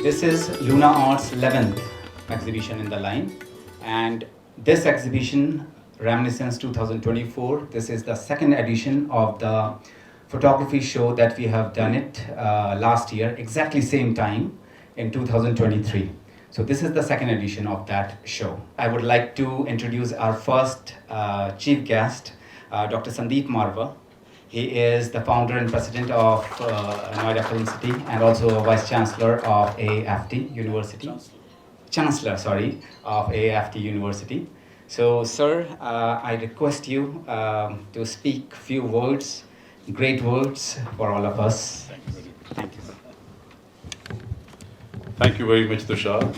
This is Luna Art's 11th exhibition in the line, and this exhibition, Reminiscence 2024, this is the second edition of the photography show that we have done it last year, exactly same time in 2023. So this is the second edition of that show. I would like to introduce our first chief guest, Dr. Sandeep Marwah. He is the founder and president of Noida Film City and also Vice Chancellor of AFT University. Chancellor, sorry, of AFT University. So, sir, I request you to speak few words, great words for all of us. Thank you. Thank you very much, Tushar.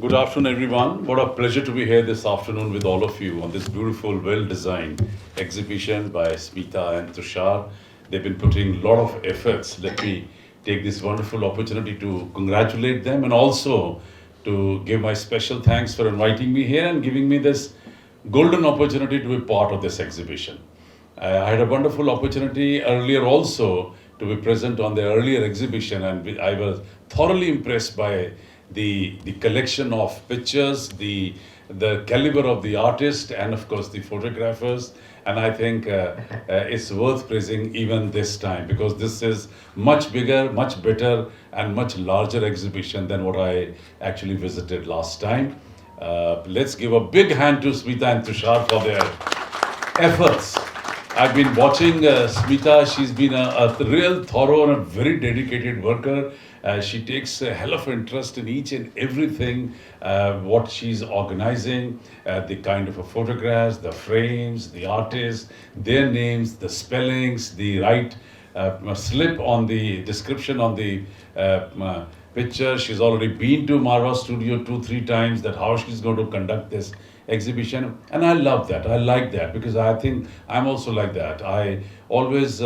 Good afternoon, everyone. What a pleasure to be here this afternoon with all of you on this beautiful, well-designed exhibition by Smita and Tushar. They've been putting a lot of efforts. Let me take this wonderful opportunity to congratulate them and also to give my special thanks for inviting me here and giving me this golden opportunity to be part of this exhibition. I had a wonderful opportunity earlier also to be present on the earlier exhibition, and I was thoroughly impressed by the collection of pictures, the caliber of the artist, and of course the photographers. And I think it's worth praising even this time, because this is much bigger, much better, and much larger exhibition than what I actually visited last time. Let's give a big hand to Smita and Tushar for their efforts. I've been watching Smita. She's been a real thorough and a very dedicated worker. She takes a hell of interest in each and everything, what she's organizing, the kind of photographs, the frames, the artists, their names, the spellings, the right slip on the description on the picture. She's already been to Marwah Studio 2-3 times, that how she's going to conduct this exhibition. And I love that. I like that, because I think I'm also like that. I always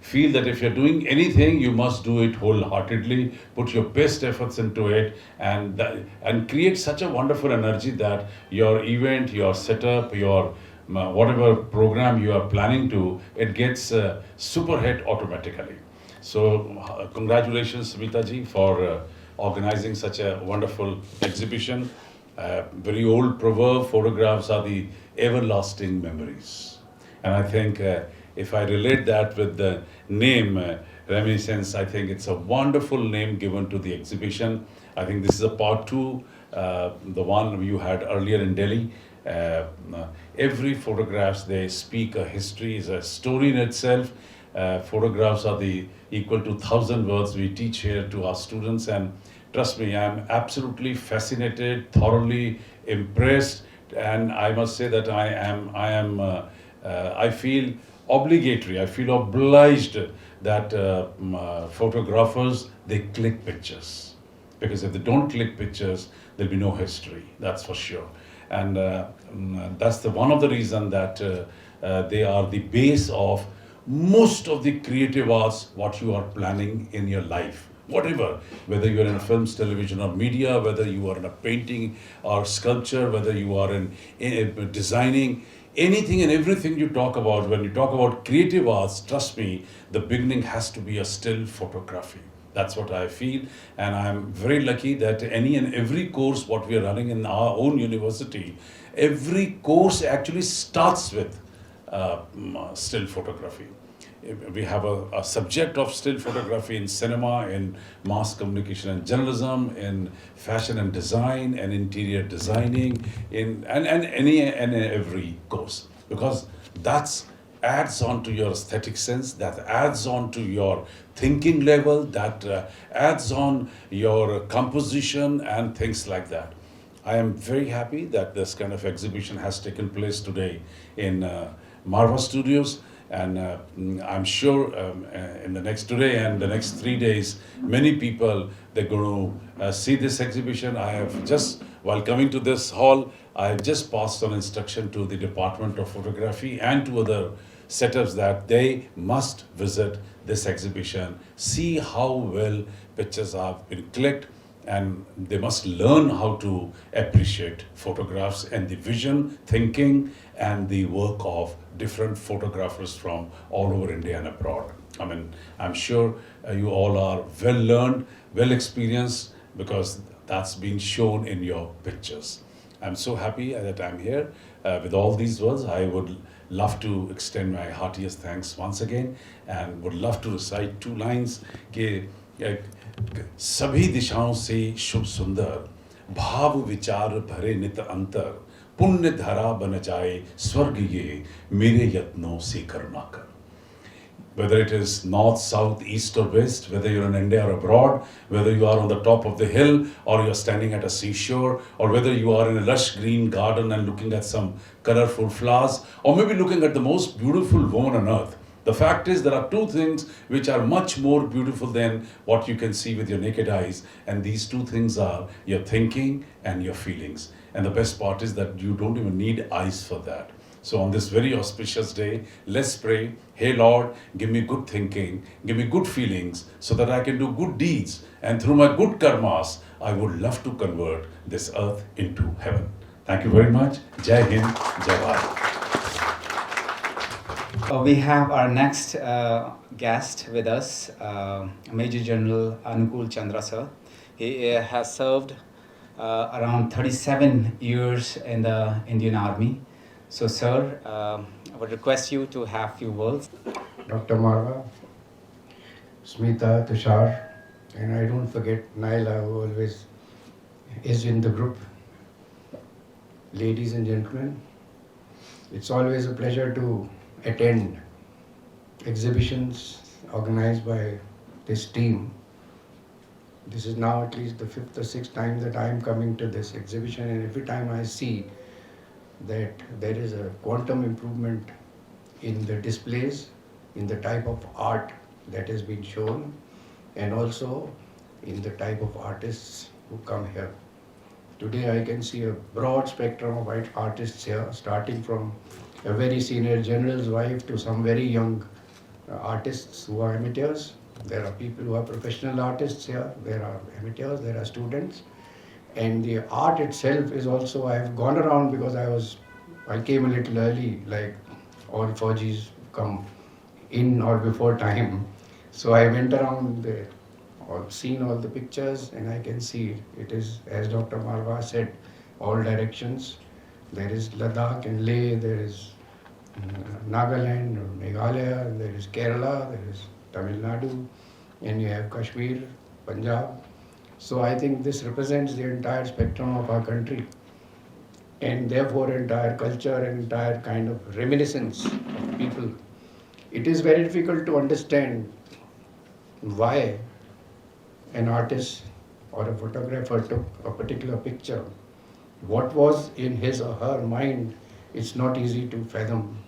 feel that if you're doing anything, you must do it wholeheartedly, put your best efforts into it, and create such a wonderful energy that your event, your setup, your whatever program you are planning to, it gets super hit automatically. So congratulations, Smita ji, for organizing such a wonderful exhibition. Very old proverb, photographs are the everlasting memories. And I think if I relate that with the name Reminiscence, I think it's a wonderful name given to the exhibition. I think this is a part 2, the one you had earlier in Delhi. Every photographs, they speak a history, is a story in itself. Photographs are the equal to 1,000 words we teach here to our students, and trust me, I'm absolutely fascinated, thoroughly impressed, and I must say that I feel obligatory, I feel obliged that photographers, they click pictures. Because if they don't click pictures, there'll be no history, that's for sure. And that's one of the reasons that they are the base of most of the creative arts, what you are planning in your life. Whatever, whether you are in films, television, or media, whether you are in a painting or sculpture, whether you are in designing, anything and everything you talk about, when you talk about creative arts, trust me, the beginning has to be a still photography. That's what I feel, and I'm very lucky that any and every course what we are running in our own university, every course actually starts with still photography. We have a subject of still photography in cinema, in mass communication and journalism, in fashion and design, and interior designing, and any and every course, because that's adds on to your aesthetic sense, that adds on to your thinking level, that adds on your composition and things like that. I am very happy that this kind of exhibition has taken place today in Marwah Studios. And I'm sure in the next today and the next 3 days, many people, they're going to see this exhibition. I have just, while coming to this hall, I have just passed on instruction to the Department of Photography and to other setups that they must visit this exhibition, see how well pictures have been clicked, and they must learn how to appreciate photographs and the vision, thinking, and the work of different photographers from all over India and abroad. I mean, I'm sure you all are well learned, well experienced, because that's been shown in your pictures. I'm so happy that I'm here. With all these words, I would love to extend my heartiest thanks once again and would love to recite two lines कि सभी दिशाओं से शुभ सुंदर भाव विचार भरे नित अंतर पुण्य धरा बन जाए स्वर्ग ये मेरे यत्नों से करुणा कर. Whether it is north, south, east or west, whether you're in India or abroad, whether you are on the top of the hill or you're standing at a seashore, or whether you are in a lush green garden and looking at some colorful flowers, or maybe looking at the most beautiful woman on earth. The fact is there are two things which are much more beautiful than what you can see with your naked eyes, and these two things are your thinking and your feelings. And the best part is that you don't even need eyes for that. So on this very auspicious day, let's pray, hey Lord, give me good thinking, give me good feelings, so that I can do good deeds, and through my good karmas, I would love to convert this earth into heaven. Thank you very much. Jai Hind, Jai Bharat. We have our next guest with us, Major General Anukul Chandra sir. He has served around 37 years in the Indian Army. So sir, I would request you to have few words. Dr. Marwah, Smita, Tushar, and I don't forget Naila, who always is in the group. Ladies and gentlemen, it's always a pleasure to attend exhibitions organized by this team. This is now at least the 5th or 6th time that I am coming to this exhibition, and every time I see that there is a quantum improvement in the displays, in the type of art that has been shown, and also in the type of artists who come here. Today I can see a broad spectrum of artists here, starting from a very senior general's wife to some very young artists who are amateurs. There are people who are professional artists here, there are amateurs, there are students. And the art itself is also, I have gone around because I came a little early, like all Fauji's come in or before time. So I went around or seen all the pictures, and I can see it is, as Dr. Marwah said, all directions. There is Ladakh and Leh, there is Nagaland or Meghalaya, and there is Kerala, there is Tamil Nadu, and you have Kashmir, Punjab. So I think this represents the entire spectrum of our country, and therefore entire culture and entire kind of reminiscence of people. It is very difficult to understand why an artist or a photographer took a particular picture. What was in his or her mind, it's not easy to fathom.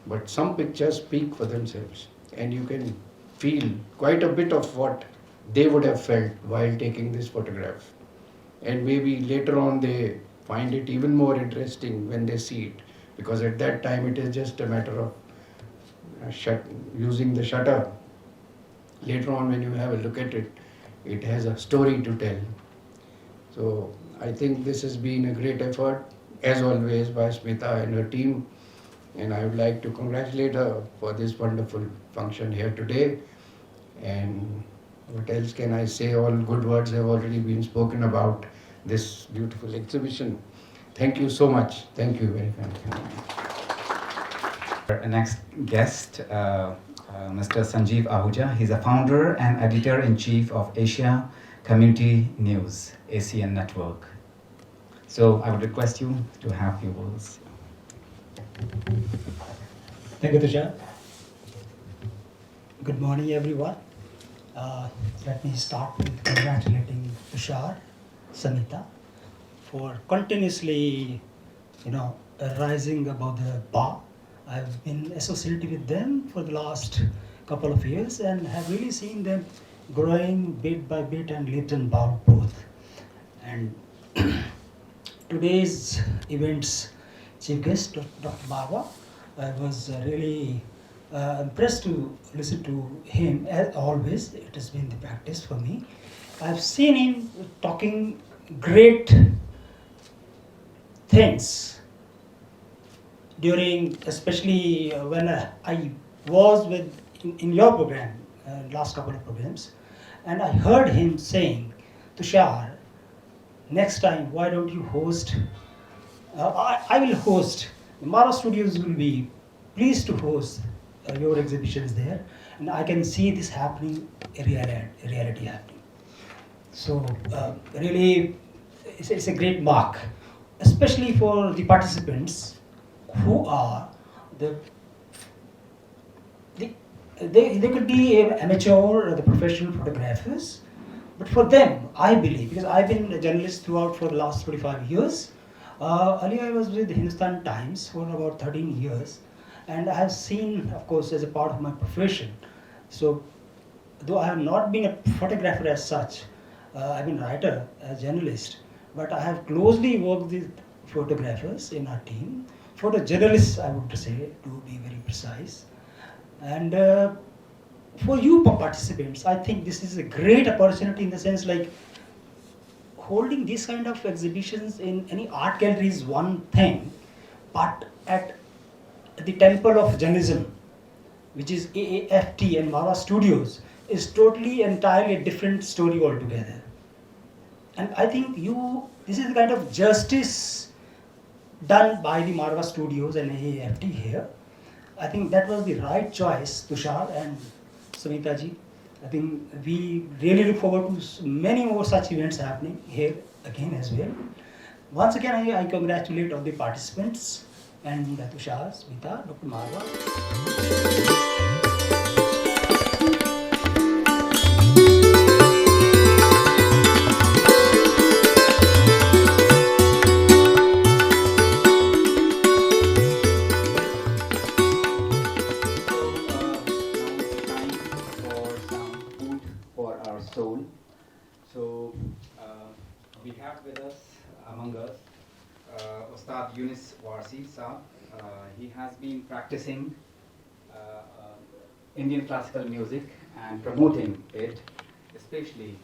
But some pictures speak for themselves, and you can feel quite a bit of what they would have felt while taking this photograph. And maybe later on they find it even more interesting when they see it, because at that time it is just a matter of using the shutter. Later on, when you have a look at it, it has a story to tell. So I think this has been a great effort, as always, by Smita and her team, and I would like to congratulate her for this wonderful function here today. And what else can I say? All good words have already been spoken about this beautiful exhibition. Thank you so much. Thank you very much. Our next guest, Mr. Sanjeev Ahuja. He's a founder and editor-in-chief of Asia Community News, ACN Network. So I would request you to have few words. Thank you, Tushar. Good morning, everyone. Let me start with congratulating Tushar, Samita, for continuously, rising above the bar. I've been associated with them for the last couple of years and have really seen them growing bit by bit and leaps and bounds both. And today's event's chief guest, Dr. Marwah, I was really impressed to listen to him. As always, it has been the practice for me. I've seen him talking great things during, especially when I was in your program, last couple of programs, and I heard him saying Tushar, next time, why don't you host? I will host. Marwah Studios will be pleased to host your exhibitions there, and I can see this happening, reality happening. So really, it's a great mark, especially for the participants who are the they could be amateur or the professional photographers, but for them, I believe, because I've been a journalist throughout for the last 25 years. Earlier, I was with Hindustan Times for about 13 years, and I have seen, of course, as a part of my profession. So, though I have not been a photographer as such, I've been a writer, a journalist, but I have closely worked with photographers in our team, photojournalists, I would say, to be very precise. And for you participants, I think this is a great opportunity in the sense like holding these kind of exhibitions in any art gallery is one thing, but at the temple of journalism, which is AAFT and Marwah Studios, is totally entirely a different story altogether. And I think this is the kind of justice done by the Marwah Studios and AAFT here. I think that was the right choice, Tushar and Samita ji. I think we really look forward to many more such events happening here again as well. Once again, I congratulate all the participants and Tushar, Smita, Dr. Marwah. Soul. So we have with us, among us, Ustad Yunus Warsi Saab. He has been practicing Indian classical music and promoting it, especially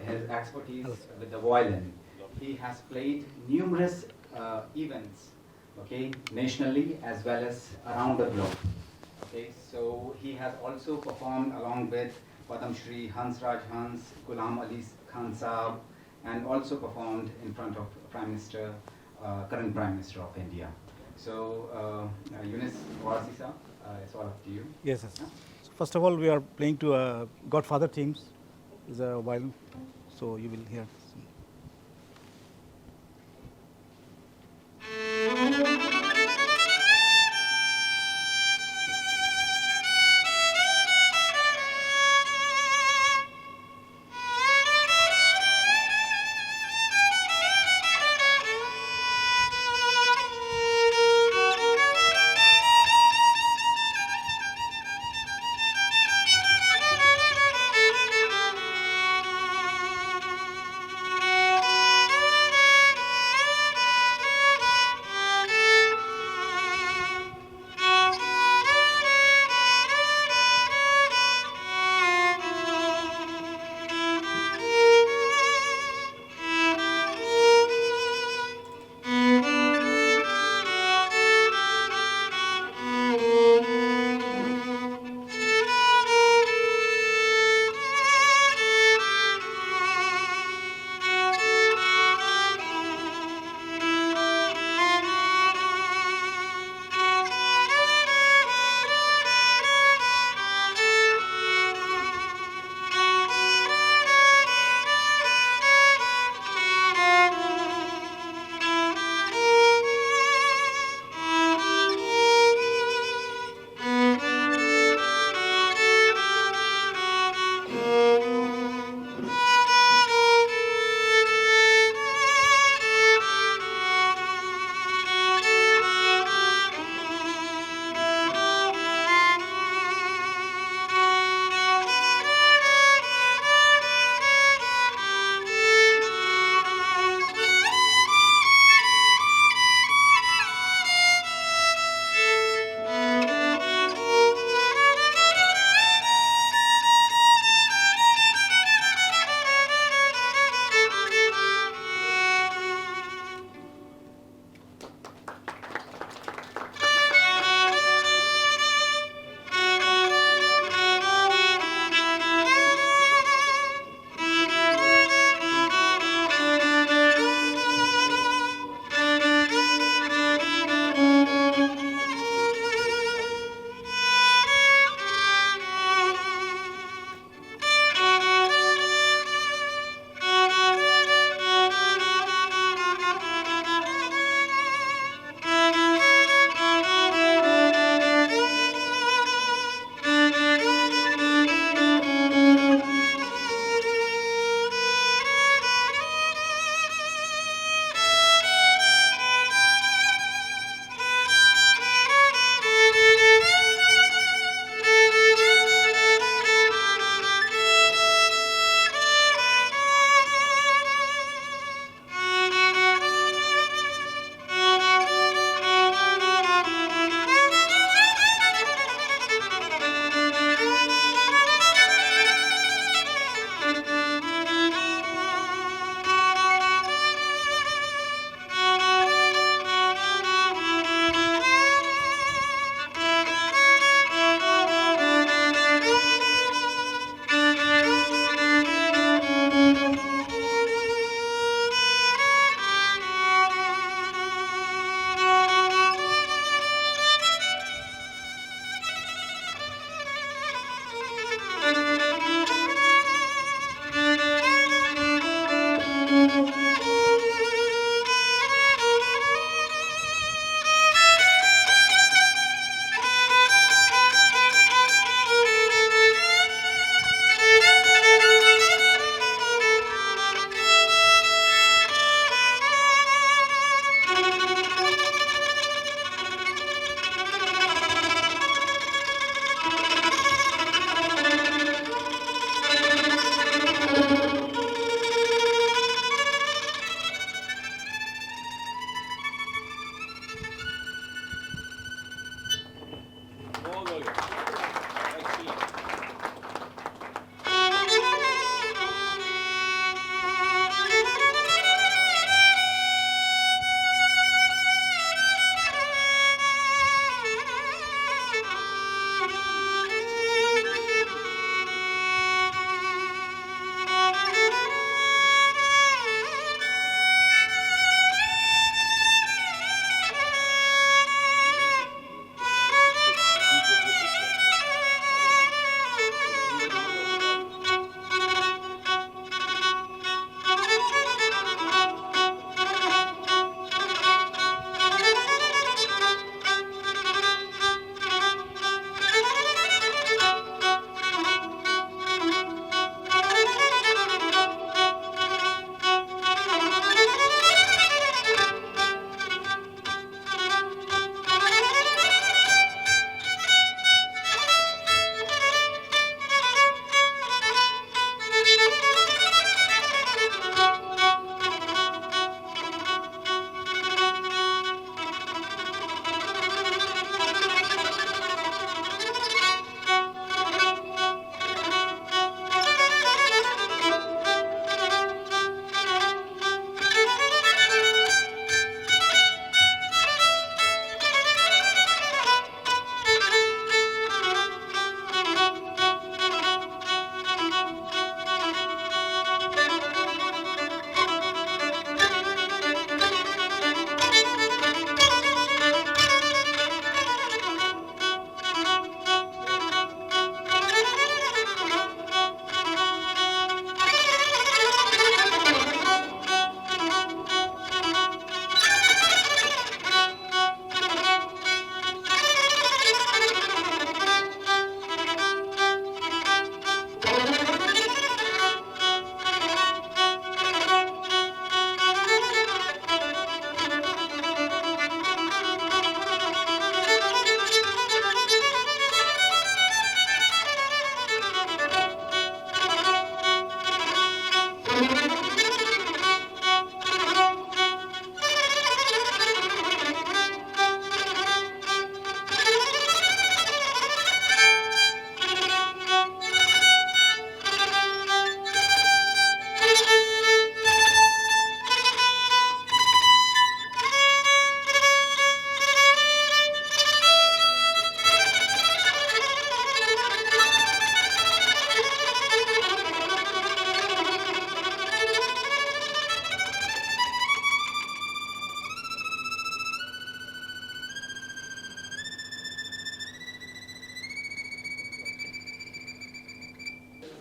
his expertise with the violin. He has played numerous events, okay, nationally as well as around the globe. Okay, so he has also performed along with Padam Shri Hansraj Hans, Ghulam Ali Khan Saab, and also performed in front of current Prime Minister of India. So, Yunus Warsi Saab, it's all up to you. Yes, yes. So first of all, we are playing to Godfather themes, is a violin, so you will hear.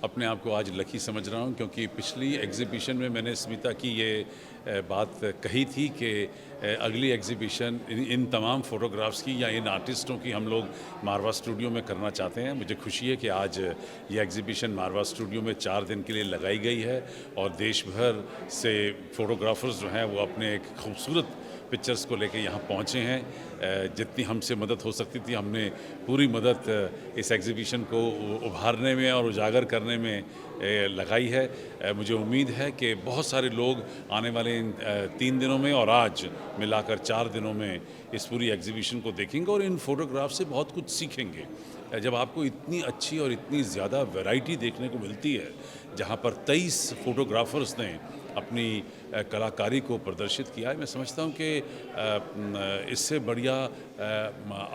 अपने आप को आज lucky समझ रहा हूँ, क्योंकि पिछली exhibition में मैंने स्मिता की ये बात कही थी कि अगली एग्ज़िबिशन इन तमाम फ़ोटोग्राफ्स की या इन आर्टिस्टों की हम लोग मारवा स्टूडियो में करना चाहते हैं। मुझे खुशी है कि आज ये एग्ज़िबिशन मारवा स्टूडियो में 4 दिन के लिए लगाई गई है और देश भर से फ़ोटोग्राफ़र्स जो हैं वो अपने एक खूबसूरत पिक्चर्स को लेके यहाँ पहुँचे हैं। जितनी हमसे मदद हो सकती थी हमने पूरी मदद इस एग्ज़िबिशन को उभारने में और उजागर करने में लगाई है। मुझे उम्मीद है कि बहुत सारे लोग आने वाले इन 3 दिनों में और आज मिलाकर 4 दिनों में इस पूरी एग्ज़िबिशन को देखेंगे और इन फ़ोटोग्राफ से बहुत कुछ सीखेंगे। जब आपको इतनी अच्छी और इतनी ज़्यादा वैरायटी देखने को मिलती है, जहाँ पर 23 फ़ोटोग्राफ़र्स ने अपनी कलाकारी को प्रदर्शित किया है, मैं समझता हूँ कि इससे बढ़िया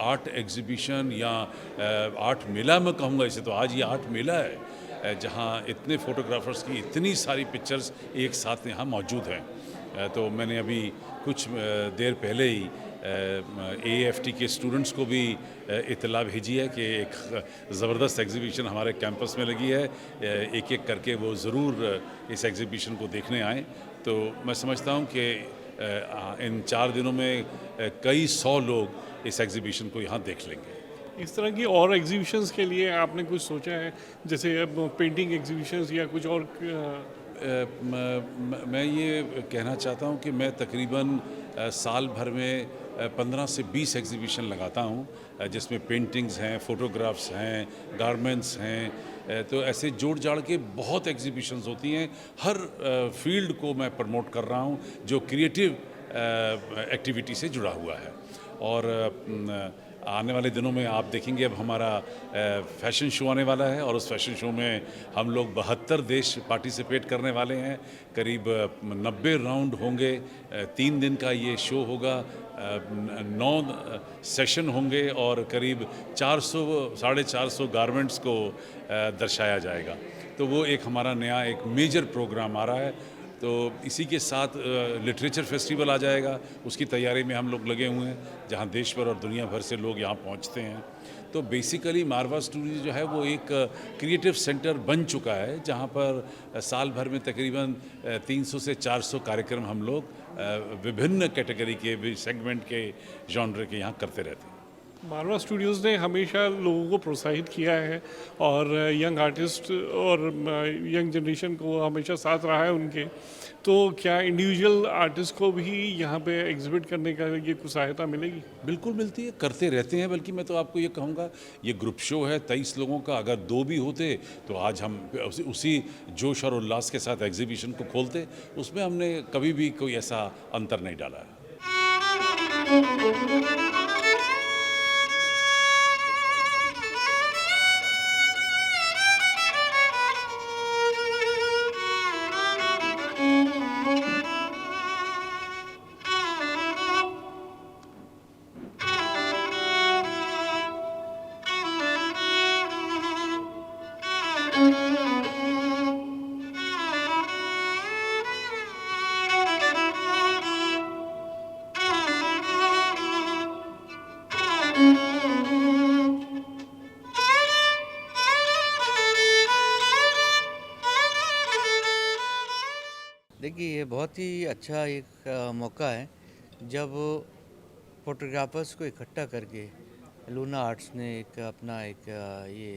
आर्ट एग्ज़िबिशन या आर्ट मेला मैं कहूँगा इसे, तो आज ये आर्ट मेला है जहाँ इतने फ़ोटोग्राफ़र्स की इतनी सारी पिक्चर्स एक साथ यहाँ मौजूद हैं। तो मैंने अभी कुछ देर पहले ही AFT के स्टूडेंट्स को भी इत्तला भेजी है कि एक ज़बरदस्त एग्ज़िबिशन हमारे कैंपस में लगी है, एक एक करके वो ज़रूर इस एग्ज़िबिशन को देखने आएँ। तो मैं समझता हूँ कि इन 4 दिनों में कई 100 लोग इस एग्ज़िबिशन को यहाँ देख लेंगे। इस तरह की और एग्जीबिशंस के लिए आपने कुछ सोचा है, जैसे अब पेंटिंग एग्जीबिशंस या कुछ और? मैं ये कहना चाहता हूँ कि मैं तकरीबन साल भर में 15 से 20 एग्ज़िबिशन लगाता हूँ, जिसमें पेंटिंग्स हैं, फ़ोटोग्राफ्स हैं, गारमेंट्स हैं। तो ऐसे जोड़ जाड़ के बहुत एग्ज़िबिशंस होती हैं। हर फील्ड को मैं प्रमोट कर रहा हूँ जो क्रिएटिव एक्टिविटी से जुड़ा हुआ है। और आने वाले दिनों में आप देखेंगे अब हमारा फैशन शो आने वाला है और उस फैशन शो में हम लोग 72 देश पार्टिसिपेट करने वाले हैं। करीब 90 राउंड होंगे, 3 दिन का ये शो होगा, 9 सेशन होंगे और करीब 400-450 गारमेंट्स को दर्शाया जाएगा। तो वो एक हमारा नया एक मेजर प्रोग्राम आ रहा है। तो इसी के साथ लिटरेचर फेस्टिवल आ जाएगा, उसकी तैयारी में हम लोग लगे हुए हैं, जहां देश भर और दुनिया भर से लोग यहां पहुंचते हैं। तो बेसिकली मारवा स्टूडियो जो है वो एक क्रिएटिव सेंटर बन चुका है, जहां पर साल भर में तकरीबन 300 से 400 कार्यक्रम हम लोग विभिन्न कैटेगरी के सेगमेंट के जॉनर के यहाँ करते रहते हैं। मारवा स्टूडियोज़ ने हमेशा लोगों को प्रोत्साहित किया है और यंग आर्टिस्ट और यंग जनरेशन को हमेशा साथ रहा है उनके। तो क्या इंडिविजुअल आर्टिस्ट को भी यहाँ पे एग्जिबिट करने का ये कुछ सहायता मिलेगी? बिल्कुल मिलती है, करते रहते हैं। बल्कि मैं तो आपको ये कहूँगा, ये ग्रुप शो है 23 लोगों का, अगर 2 भी होते तो आज हम उसी जोश और उल्लास के साथ एग्जीबिशन को खोलते। उसमें हमने कभी भी कोई ऐसा अंतर नहीं डाला है। देखिए, ये बहुत ही अच्छा एक मौका है जब फोटोग्राफर्स को इकट्ठा करके लूना आर्ट्स ने एक अपना एक ये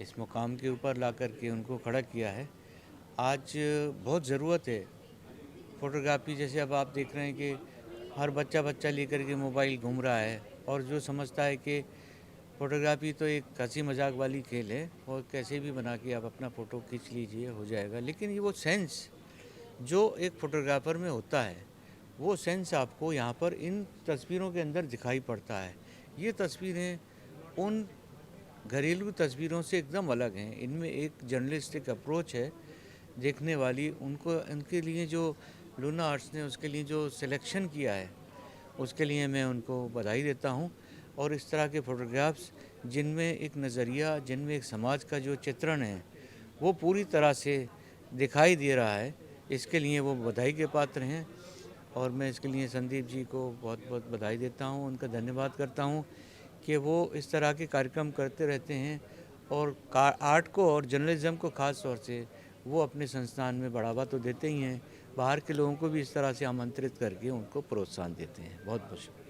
इस मुकाम के ऊपर ला करके उनको खड़ा किया है। आज बहुत ज़रूरत है फ़ोटोग्राफी। जैसे अब आप देख रहे हैं कि हर बच्चा लेकर के मोबाइल घूम रहा है और जो समझता है कि फ़ोटोग्राफी तो एक हंसी मजाक वाली खेल है और कैसे भी बना के आप अपना फ़ोटो खींच लीजिए, हो जाएगा। लेकिन ये वो सेंस जो एक फ़ोटोग्राफ़र में होता है, वो सेंस आपको यहाँ पर इन तस्वीरों के अंदर दिखाई पड़ता है। ये तस्वीरें उन घरेलू तस्वीरों से एकदम अलग हैं। इनमें एक जर्नलिस्टिक अप्रोच है देखने वाली। उनके लिए जो लूना आर्ट्स ने उसके लिए जो सिलेक्शन किया है, उसके लिए मैं उनको बधाई देता हूँ। और इस तरह के फ़ोटोग्राफ्स जिनमें एक नज़रिया, जिनमें एक समाज का जो चित्रण है वो पूरी तरह से दिखाई दे रहा है, इसके लिए वो बधाई के पात्र हैं। और मैं इसके लिए संदीप जी को बहुत बहुत बधाई देता हूँ, उनका धन्यवाद करता हूँ कि वो इस तरह के कार्यक्रम करते रहते हैं और आर्ट को और जर्नलिज्म को ख़ास तौर से वो अपने संस्थान में बढ़ावा तो देते ही हैं, बाहर के लोगों को भी इस तरह से आमंत्रित करके उनको प्रोत्साहन देते हैं। बहुत बहुत शुक्रिया।